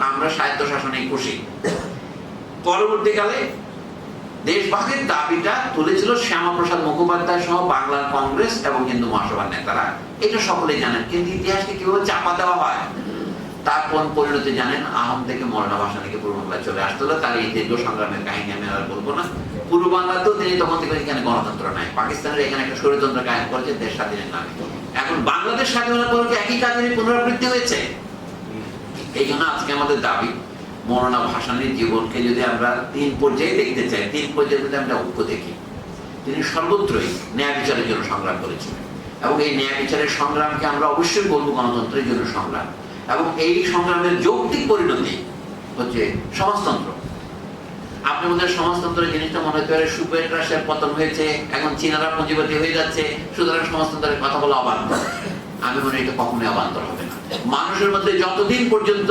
আমরা স্বায়ত্তশাসনে খুশি। পরবর্তীকালে দেশভাগের দাবিটা তুলেছিল শ্যামাপ্রসাদ মুখোপাধ্যায় সহ বাংলার কংগ্রেস এবং হিন্দু মহাসভার নেতারা। এটা সকলেই জানেন, কিন্তু ইতিহাসকে কিভাবে চাপা দেওয়া হয় তার কোন পরিণতি জানেন? আহম থেকে মৌলানা ভাসানীকে পূর্ব বাংলায় চলে আসতে হলো। তার এই দীর্ঘ সংগ্রামের কাহিনী আমি আর বলবো না। পূর্ব বাংলাতেও তিনি তখন থেকে এখানে গণতন্ত্র নাই, পাকিস্তানের এখানে একটা স্বৈরতন্ত্র কায়েম করেছে দেশ স্বাধীনের নামে। এখন বাংলাদেশ স্বাধীনতার পর একই কাজের পুনরাবৃত্তি হয়েছে। এই জন্য আজকে আমাদের দাবি, মৌলানা ভাসানীর জীবনকে যদি আমরা 3 পর্যায়ে দেখতে চাই, 3 পর্যায়ে যদি আমরা ঐক্য দেখি, তিনি সর্বত্রই ন্যায় বিচারের জন্য সংগ্রাম করেছিলেন এবং এই ন্যায় বিচারের সংগ্রামকে আমরা অবশ্যই বলবো গণতন্ত্রের জন্য সংগ্রাম। এবং এই সংগ্রামের যৌক্তিক পরিণতি হচ্ছে সমাজতন্ত্র। আপনার মধ্যে সমাজতন্ত্রের জিনিসটা মনে হতে পারে সুপেট রাশিয়ার পতন হয়েছে, এখন চীনারা পুঁজিপতি হয়ে যাচ্ছে, সুতরাং সমাজতন্ত্রের কথা বলা অবান্তর। আমি মনে হয় এটা কখনোই অবান্তর হবে না। মানুষের মধ্যে যতদিন পর্যন্ত